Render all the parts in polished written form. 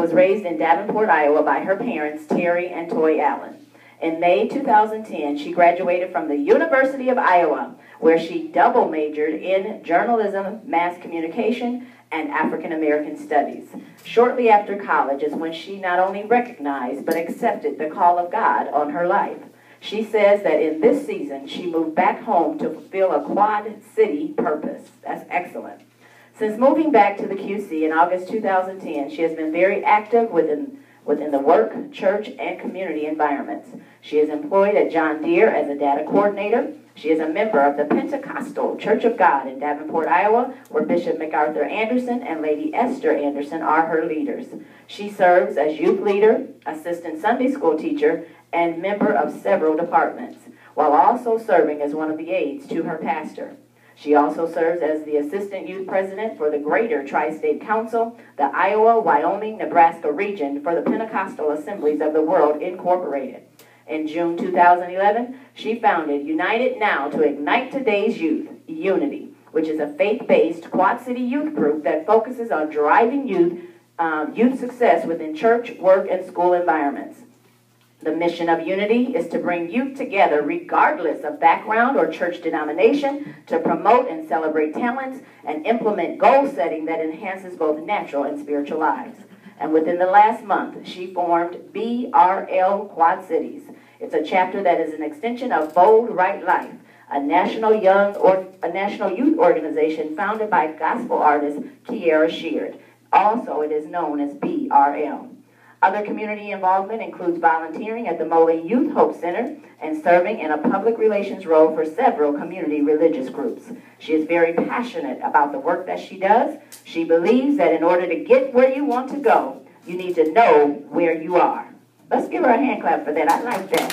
was raised in Davenport, Iowa by her parents, Terry and Toy Allen. In May 2010, she graduated from the University of Iowa, where she double majored in journalism, mass communication, and African American studies. Shortly after college is when she not only recognized but accepted the call of God on her life. She says that in this season, she moved back home to fulfill a Quad City purpose. That's excellent. Since moving back to the QC in August 2010, she has been very active within the work, church, and community environments. She is employed at John Deere as a data coordinator. She is a member of the Pentecostal Church of God in Davenport, Iowa, where Bishop MacArthur Anderson and Lady Esther Anderson are her leaders. She serves as youth leader, assistant Sunday school teacher, and member of several departments, while also serving as one of the aides to her pastor. She also serves as the assistant youth president for the Greater Tri-State Council, the Iowa, Wyoming, Nebraska region for the Pentecostal Assemblies of the World, Incorporated. In June 2011, she founded United Now to Ignite Today's Youth, Unity, which is a faith-based Quad City youth group that focuses on driving youth success within church, work, and school environments. The mission of Unity is to bring youth together regardless of background or church denomination to promote and celebrate talents and implement goal setting that enhances both natural and spiritual lives. And within the last month, she formed BRL Quad Cities. It's a chapter that is an extension of Bold Right Life, a national youth organization founded by gospel artist Kiara Sheard. Also, it is known as BRL. Other community involvement includes volunteering at the Moline Youth Hope Center and serving in a public relations role for several community religious groups. She is very passionate about the work that she does. She believes that in order to get where you want to go, you need to know where you are. Let's give her a hand clap for that. I like that.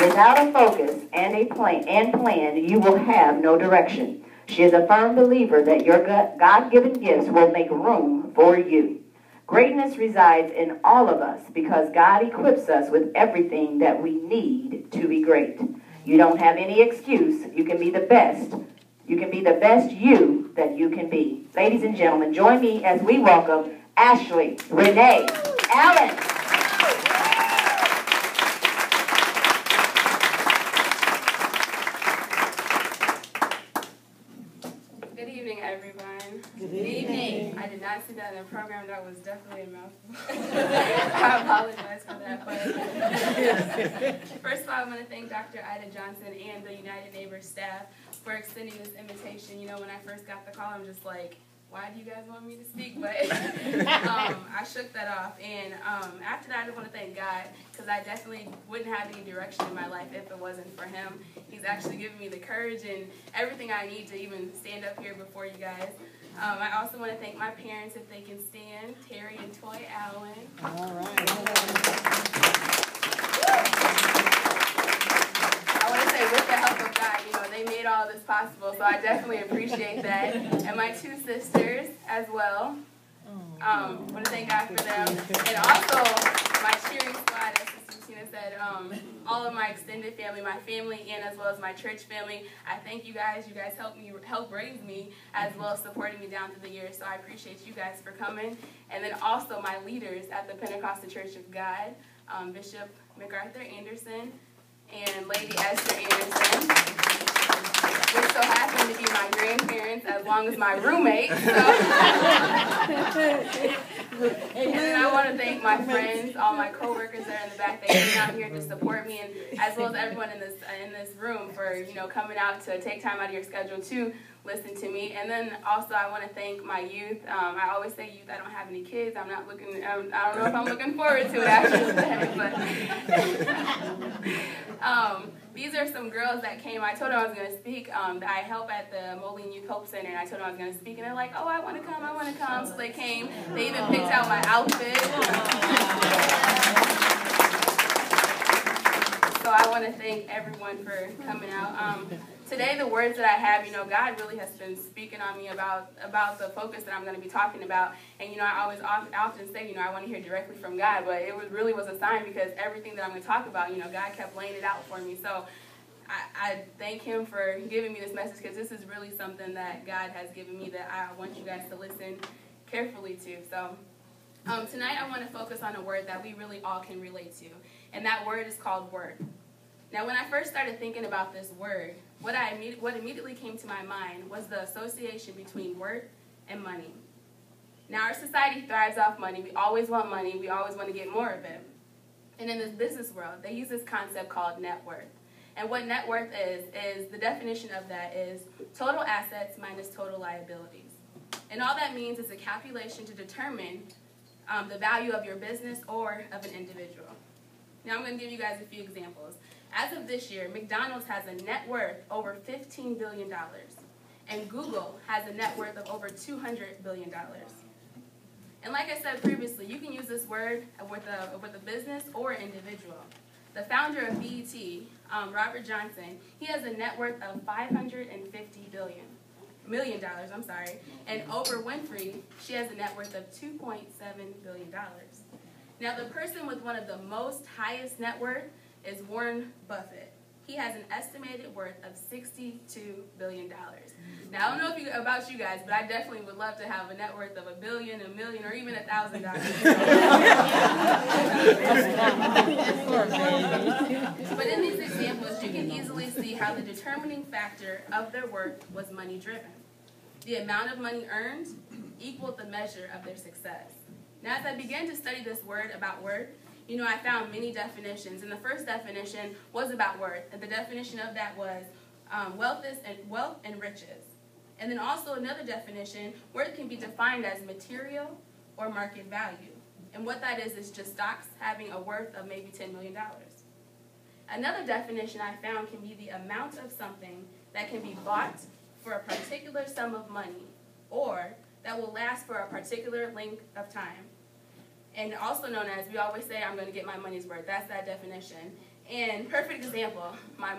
Without a focus and a plan, you will have no direction. She is a firm believer that your God-given gifts will make room for you. Greatness resides in all of us because God equips us with everything that we need to be great. You don't have any excuse. You can be the best. You can be the best you that you can be. Ladies and gentlemen, join me as we welcome Ashley Renee Allen. Good evening. I did not see that in the program. That was definitely a mouthful. I apologize for that. But first of all, I want to thank Dr. Ida Johnson and the United Neighbors staff for extending this invitation. You know, when I first got the call, I'm just like, why do you guys want me to speak? But I shook that off. And after that, I just want to thank God, because I definitely wouldn't have any direction in my life if it wasn't for him. He's actually given me the courage and everything I need to even stand up here before you guys. I also want to thank my parents, if they can stand, Terry and Toy Allen. All right. I want to say, with the help of God, you know, they made all this possible, so I definitely appreciate that. And my two sisters as well. I want to thank God for them. And also, my cheering squad, as Sister Tina said, all of my extended family, my family, and as well as my church family. I thank you guys. You guys help raise me, as well as supporting me down through the years. So I appreciate you guys for coming. And then also my leaders at the Pentecostal Church of God, Bishop MacArthur Anderson and Lady Esther Anderson, which so happen to be my grandparents as long as my roommate. And then I want to thank my friends, all my co-workers that are in the back. They came out here to support me, and as well as everyone in this room for, you know, coming out to take time out of your schedule to listen to me. And then also I want to thank my youth. I always say youth. I don't have any kids. I don't know if I'm looking forward to it after today, but these are some girls that came. I told them I was going to speak. I help at the Moline Youth Hope Center, and I told them I was going to speak, and they're like, oh, I want to come, I want to come. So they came. They even picked out my outfit. So I want to thank everyone for coming out. Today, the words that I have, you know, God really has been speaking on me about the focus that I'm going to be talking about. And, you know, I always often say, you know, I want to hear directly from God, but it really was a sign, because everything that I'm going to talk about, you know, God kept laying it out for me. So I thank him for giving me this message, because this is really something that God has given me that I want you guys to listen carefully too. So tonight I want to focus on a word that we really all can relate to, and that word is called work. Now, when I first started thinking about this word, what immediately came to my mind was the association between work and money. Now, our society thrives off money. We always want money. We always want to get more of it. And in this business world, they use this concept called net worth. And what net worth is the definition of that is total assets minus total liabilities. And all that means is a calculation to determine the value of your business or of an individual. Now, I'm going to give you guys a few examples. As of this year, McDonald's has a net worth over $15 billion, and Google has a net worth of over $200 billion. And like I said previously, you can use this word with a business or individual. The founder of BET, Robert Johnson, he has a net worth of $550 million, and Oprah Winfrey, she has a net worth of $2.7 billion. Now, the person with one of the most highest net worth is Warren Buffett. He has an estimated worth of $62 billion. Now, I don't know about you guys, but I definitely would love to have a net worth of $1 billion, $1 million, or even $1,000. But in these examples, you can easily see how the determining factor of their worth was money driven. The amount of money earned equaled the measure of their success. Now, as I began to study this word about worth, I found many definitions, and the first definition was about worth, and the definition of that was wealth and riches. And then also another definition, worth can be defined as material or market value. And what that is just stocks having a worth of maybe $10 million. Another definition I found can be the amount of something that can be bought for a particular sum of money, or that will last for a particular length of time. And also known as, we always say, I'm going to get my money's worth. That's that definition. And perfect example, my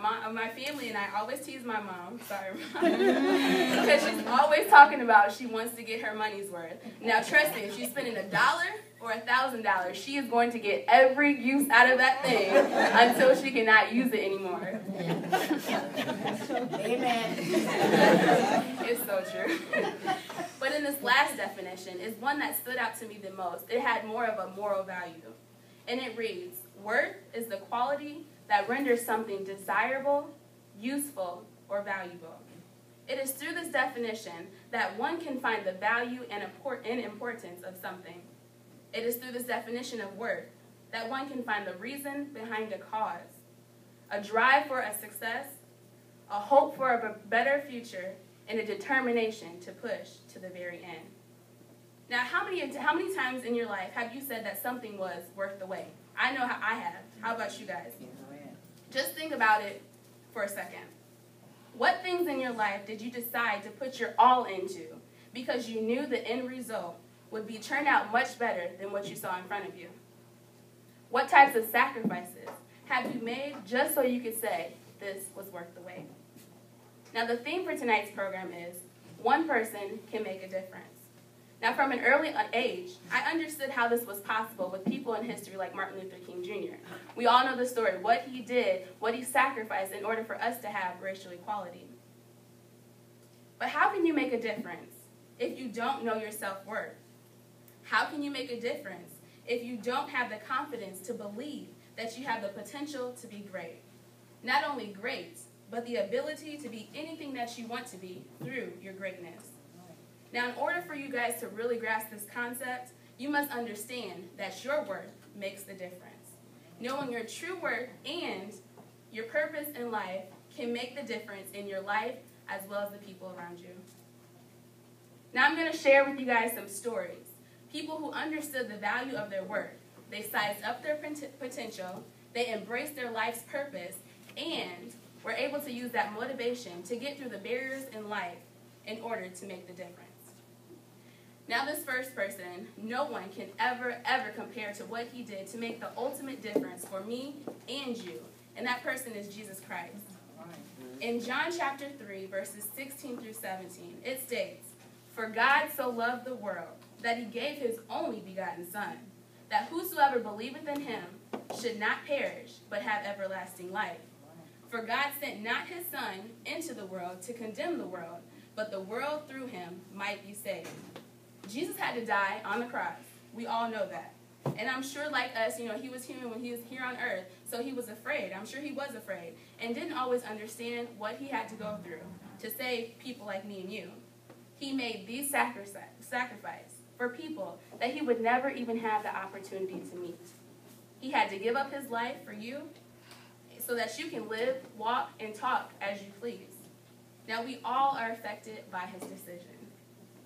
family and I always tease my mom, sorry, Mom, because she's always talking about she wants to get her money's worth. Now, trust me, if she's spending $1 or $1,000, she is going to get every use out of that thing until she cannot use it anymore. Amen. It's so true. But in this last definition is one that stood out to me the most. It had more of a moral value. And it reads, worth is the quality that renders something desirable, useful, or valuable. It is through this definition that one can find the value and importance of something. It is through this definition of worth that one can find the reason behind a cause, a drive for a success, a hope for a better future, and a determination to push to the very end. Now, how many times in your life have you said that something was worth the wait? I know how I have. How about you guys? Just think about it for a second. What things in your life did you decide to put your all into because you knew the end result would turn out much better than what you saw in front of you? What types of sacrifices have you made just so you could say, this was worth the wait? Now, the theme for tonight's program is, one person can make a difference. Now, from an early age, I understood how this was possible with people in history like Martin Luther King Jr. We all know the story, what he did, what he sacrificed in order for us to have racial equality. But how can you make a difference if you don't know your self-worth? How can you make a difference if you don't have the confidence to believe that you have the potential to be great? Not only great, but the ability to be anything that you want to be through your greatness. Now, in order for you guys to really grasp this concept, you must understand that your worth makes the difference. Knowing your true worth and your purpose in life can make the difference in your life as well as the people around you. Now, I'm going to share with you guys some stories. People who understood the value of their worth. They sized up their potential, they embraced their life's purpose, and were able to use that motivation to get through the barriers in life in order to make the difference. Now, this first person, no one can ever compare to what he did to make the ultimate difference for me and you, and that person is Jesus Christ. In John chapter 3, verses 16 through 17, it states, "For God so loved the world, that he gave his only begotten Son, that whosoever believeth in him should not perish, but have everlasting life. For God sent not his Son into the world to condemn the world, but the world through him might be saved. Jesus had to die on the cross. We all know that. And I'm sure, like us, he was human when he was here on earth, so he was afraid. I'm sure he was afraid and didn't always understand what he had to go through to save people like me and you. He made these sacrifices for people that he would never even have the opportunity to meet. He had to give up his life for you so that you can live, walk, and talk as you please. Now, we all are affected by his decision.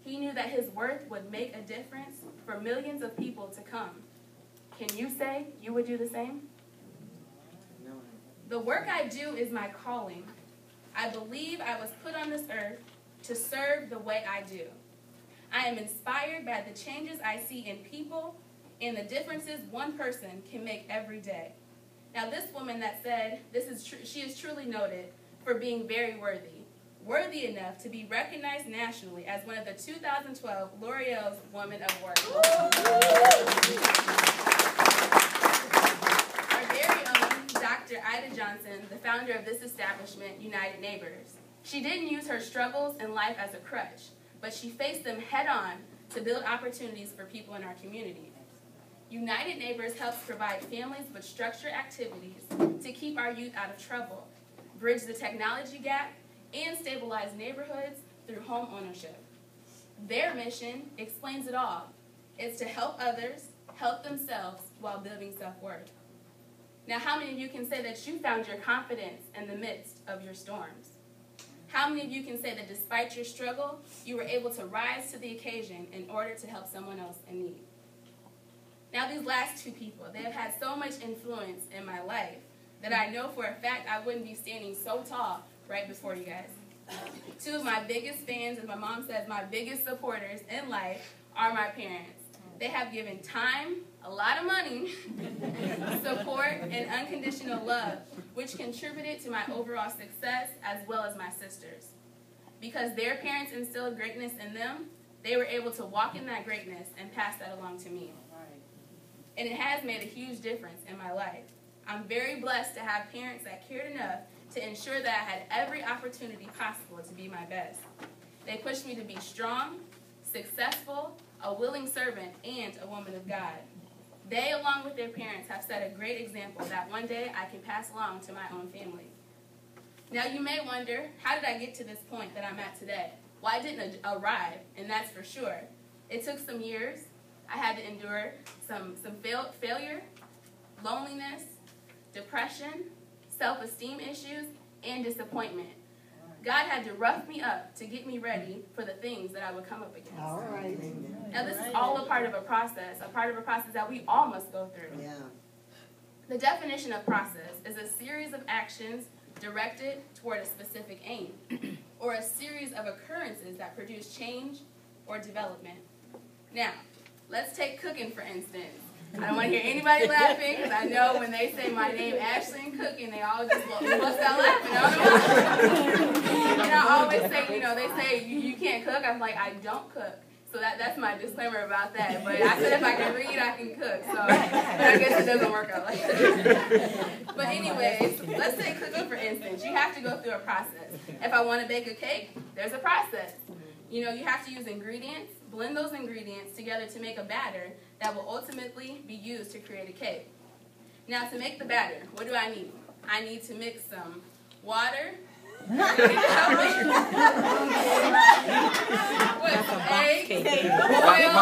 He knew that his worth would make a difference for millions of people to come. Can you say you would do the same? No. The work I do is my calling. I believe I was put on this earth to serve the way I do. I am inspired by the changes I see in people and the differences one person can make every day. Now, this woman that said, she is truly noted for being very worthy enough to be recognized nationally as one of the 2012 L'Oreal's Women of Worth. Our very own Dr. Ida Johnson, the founder of this establishment, United Neighbors. She didn't use her struggles in life as a crutch, but she faced them head-on to build opportunities for people in our community. United Neighbors helps provide families with structured activities to keep our youth out of trouble, bridge the technology gap, and stabilize neighborhoods through home ownership. Their mission explains it all. It's to help others, help themselves while building self-worth. Now, how many of you can say that you found your confidence in the midst of your storms? How many of you can say that despite your struggle, you were able to rise to the occasion in order to help someone else in need? Now, these last two people, they have had so much influence in my life that I know for a fact I wouldn't be standing so tall right before you guys. Two of my biggest fans, as my mom says, my biggest supporters in life are my parents. They have given time, a lot of money, support, and unconditional love, which contributed to my overall success as well as my sisters. Because their parents instilled greatness in them, they were able to walk in that greatness and pass that along to me. And it has made a huge difference in my life. I'm very blessed to have parents that cared enough to ensure that I had every opportunity possible to be my best. They pushed me to be strong, successful, a willing servant, and a woman of God. They, along with their parents, have set a great example that one day I can pass along to my own family. Now, you may wonder, how did I get to this point that I'm at today? Well, I didn't arrive, and that's for sure. It took some years. I had to endure some failure, loneliness, depression, self-esteem issues, and disappointment. God had to rough me up to get me ready for the things that I would come up against. All right. Now, this is all a part of a process that we all must go through. Yeah. The definition of process is a series of actions directed toward a specific aim, or a series of occurrences that produce change or development. Now, let's take cooking, for instance. I don't want to hear anybody laughing, because I know when they say my name, Ashley, and cooking, they all just bust out laughing. I don't know why. And I always say, they say, you can't cook. I'm like, I don't cook. So that's my disclaimer about that. But I said if I can read, I can cook. So but I guess it doesn't work out like that. But anyways, let's say cooking, for instance. You have to go through a process. If I want to bake a cake, there's a process. You have to use ingredients, blend those ingredients together to make a batter that will ultimately be used to create a cake. Now, to make the batter, what do I need? I need to mix some water. What, some eggs, oil.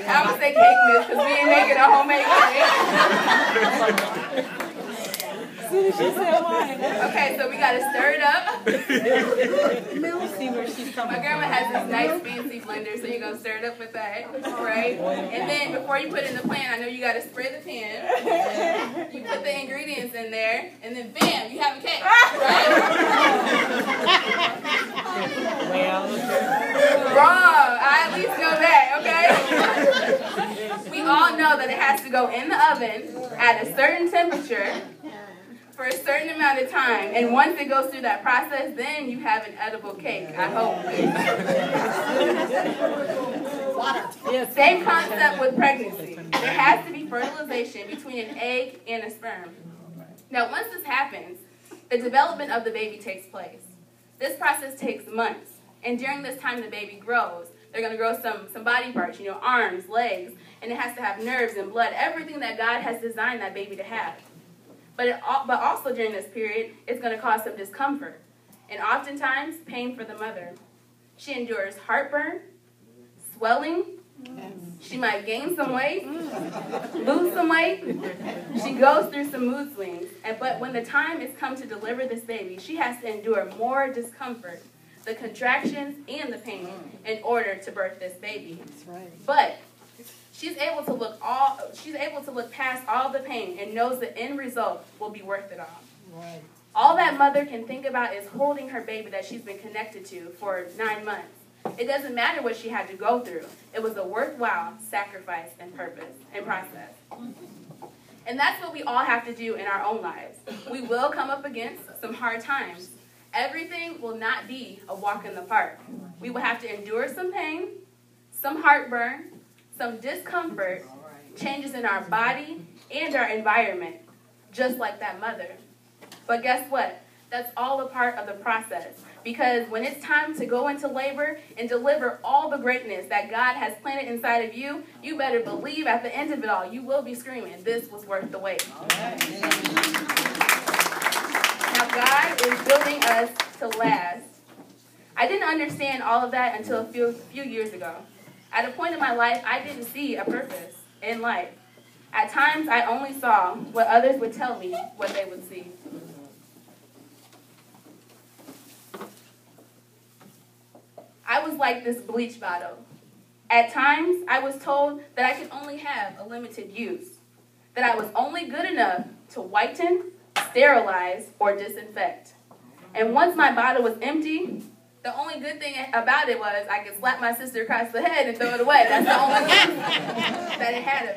I would say cake mix because we ain't making a homemade cake. Okay, so we got to stir it up. See where she's coming My grandma has this nice fancy blender, so you're going to stir it up with that, right? And then before you put it in the pan, I know you got to spray the pan. You put the ingredients in there, and then bam, you have a cake, right? Wrong. I at least know that, okay? We all know that it has to go in the oven at a certain temperature for a certain amount of time, and once it goes through that process, then you have an edible cake, I hope. Same concept with pregnancy. There has to be fertilization between an egg and a sperm. Now, once this happens, the development of the baby takes place. This process takes months, and during this time the baby grows, They're going to grow some body parts, arms, legs, and it has to have nerves and blood, everything that God has designed that baby to have. But also during this period, it's going to cause some discomfort and oftentimes pain for the mother. She endures heartburn, swelling. She might gain some weight, lose some weight. She goes through some mood swings. But when the time is come to deliver this baby, she has to endure more discomfort, the contractions and the pain, in order to birth this baby. That's right. But she's able to look past all the pain and knows the end result will be worth it all. Right. All that mother can think about is holding her baby that she's been connected to for 9 months. It doesn't matter what she had to go through. It was a worthwhile sacrifice and purpose and process. And that's what we all have to do in our own lives. We will come up against some hard times. Everything will not be a walk in the park. We will have to endure some pain, some heartburn, some discomfort, changes in our body and our environment, just like that mother. But guess what? That's all a part of the process. Because when it's time to go into labor and deliver all the greatness that God has planted inside of you, you better believe at the end of it all, you will be screaming, this was worth the wait. Now, God is building us to last. I didn't understand all of that until a few years ago. At a point in my life, I didn't see a purpose in life. At times, I only saw what others would tell me what they would see. I was like this bleach bottle. At times, I was told that I could only have a limited use, that I was only good enough to whiten, sterilize, or disinfect. And once my bottle was empty, the only good thing about it was I could slap my sister across the head and throw it away. That's the only use that it had of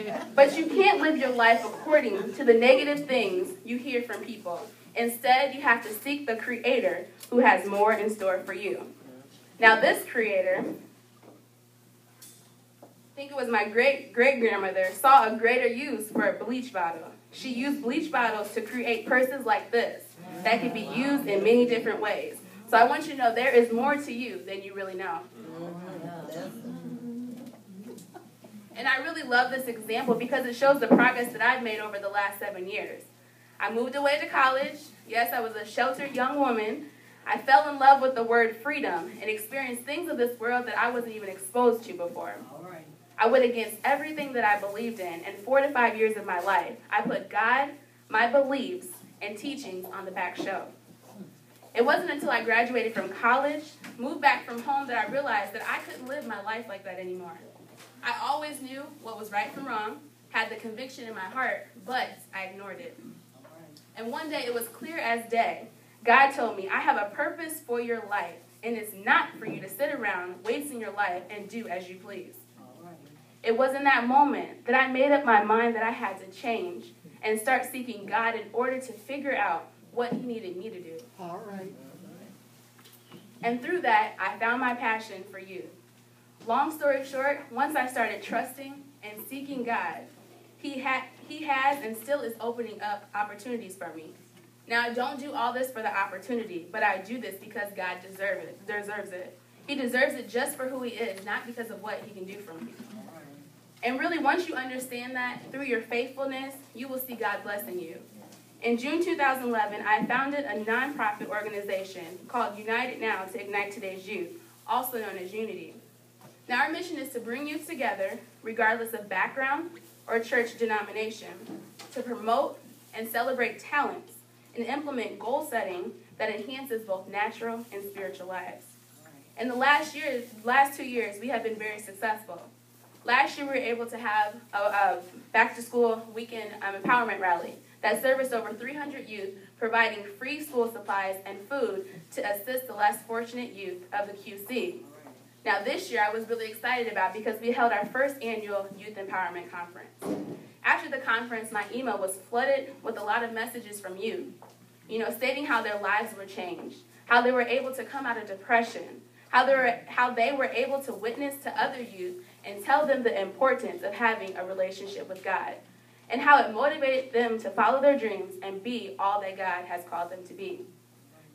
it. But you can't live your life according to the negative things you hear from people. Instead, you have to seek the Creator who has more in store for you. Now, this Creator, I think it was my great-great-grandmother, saw a greater use for a bleach bottle. She used bleach bottles to create purses like this that can be used in many different ways. So I want you to know there is more to you than you really know. And I really love this example because it shows the progress that I've made over the last 7 years. I moved away to college. Yes, I was a sheltered young woman. I fell in love with the word freedom and experienced things of this world that I wasn't even exposed to before. I went against everything that I believed in, and 4 to 5 years of my life, I put God, my beliefs, and teachings on the back shelf. It wasn't until I graduated from college, moved back from home, that I realized that I couldn't live my life like that anymore. I always knew what was right from wrong, had the conviction in my heart, but I ignored it. And one day, it was clear as day. God told me, I have a purpose for your life, and it's not for you to sit around wasting your life and do as you please. It was in that moment that I made up my mind that I had to change and start seeking God in order to figure out what He needed me to do. All right. And through that, I found my passion for youth. Long story short, once I started trusting and seeking God, He has and still is opening up opportunities for me. Now, I don't do all this for the opportunity, but I do this because God deserves it. He deserves it just for who He is, not because of what He can do for me. And really, once you understand that, through your faithfulness, you will see God blessing you. In June 2011, I founded a nonprofit organization called United Now to Ignite Today's Youth, also known as Unity. Now, our mission is to bring youth together, regardless of background or church denomination, to promote and celebrate talents and implement goal setting that enhances both natural and spiritual lives. In the last 2 years, we have been very successful. Last year, we were able to have a back-to-school weekend empowerment rally that serviced over 300 youth, providing free school supplies and food to assist the less fortunate youth of the QC. Now, this year, I was really excited about because we held our first annual Youth Empowerment Conference. After the conference, my email was flooded with a lot of messages from youth, stating how their lives were changed, how they were able to come out of depression, how they were able to witness to other youth and tell them the importance of having a relationship with God, and how it motivated them to follow their dreams and be all that God has called them to be.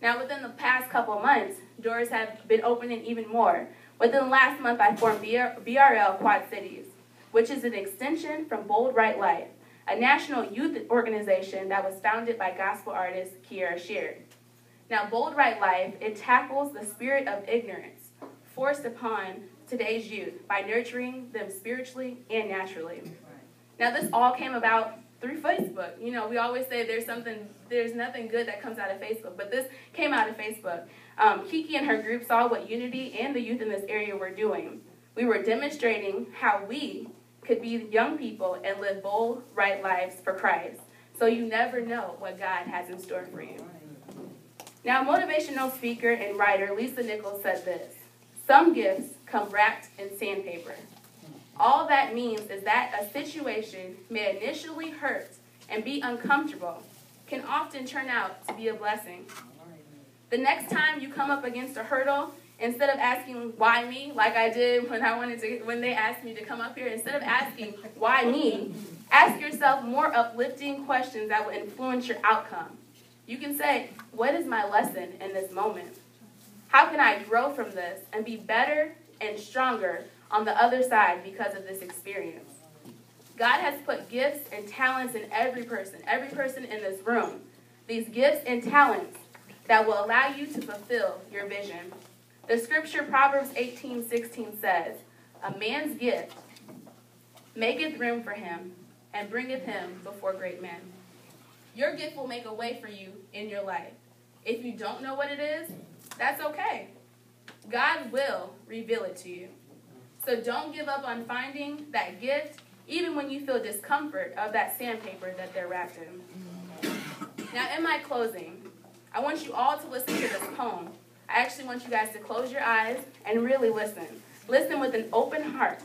Now, within the past couple months, doors have been opening even more. Within the last month, I formed BRL Quad Cities, which is an extension from Bold Right Life, a national youth organization that was founded by gospel artist Kiara Sheard. Now, Bold Right Life, it tackles the spirit of ignorance forced upon today's youth by nurturing them spiritually and naturally. Now, this all came about through Facebook. You know, we always say there's nothing good that comes out of Facebook, but this came out of Facebook. Kiki and her group saw what Unity and the youth in this area were doing. We were demonstrating how we could be young people and live bold, right lives for Christ. So you never know what God has in store for you. Now, motivational speaker and writer Lisa Nichols said this: "Some gifts come wrapped in sandpaper. All that means is that a situation may initially hurt and be uncomfortable, can often turn out to be a blessing. The next time you come up against a hurdle, instead of asking, why me, like I did when they asked me to come up here, instead of asking, why me, ask yourself more uplifting questions that will influence your outcome. You can say, what is my lesson in this moment? How can I grow from this and be better and stronger on the other side because of this experience? God has put gifts and talents in every person in this room. These gifts and talents that will allow you to fulfill your vision. The scripture Proverbs 18:16 says, "A man's gift maketh room for him, and bringeth him before great men." Your gift will make a way for you in your life. If you don't know what it is, that's okay. God will reveal it to you. So don't give up on finding that gift, even when you feel discomfort of that sandpaper that they're wrapped in. Now, in my closing, I want you all to listen to this poem. I actually want you guys to close your eyes and really listen. Listen with an open heart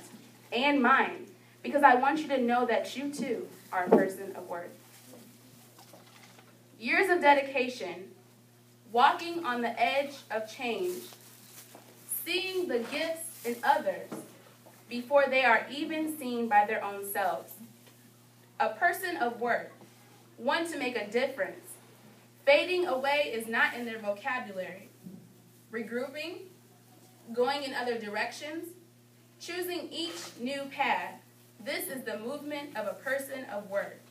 and mind, because I want you to know that you too are a person of worth. Years of dedication, walking on the edge of change, seeing the gifts in others before they are even seen by their own selves. A person of worth, one to make a difference. Fading away is not in their vocabulary. Regrouping, going in other directions, choosing each new path. This is the movement of a person of worth.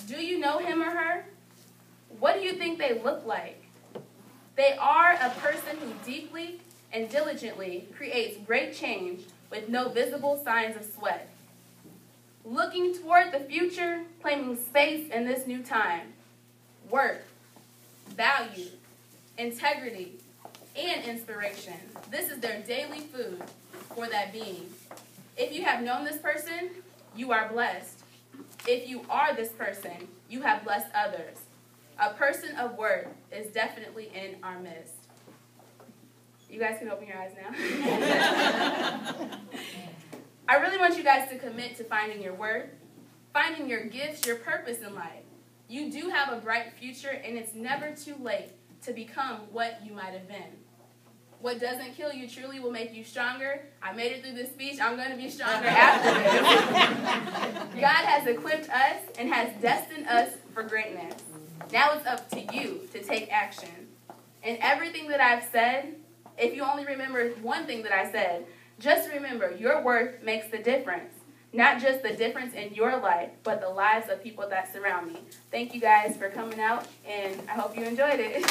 Do you know him or her? What do you think they look like? They are a person who deeply and diligently creates great change with no visible signs of sweat. Looking toward the future, claiming space in this new time. Work, value, integrity, and inspiration. This is their daily food for that being. If you have known this person, you are blessed. If you are this person, you have blessed others. A person of worth is definitely in our midst. You guys can open your eyes now. I really want you guys to commit to finding your worth, finding your gifts, your purpose in life. You do have a bright future, and it's never too late to become what you might have been. What doesn't kill you truly will make you stronger. I made it through this speech. I'm going to be stronger after this. God has equipped us and has destined us for greatness. Now it's up to you to take action. And everything that I've said, if you only remember one thing that I said, just remember your worth makes the difference. Not just the difference in your life, but the lives of people that surround me. Thank you guys for coming out, and I hope you enjoyed it.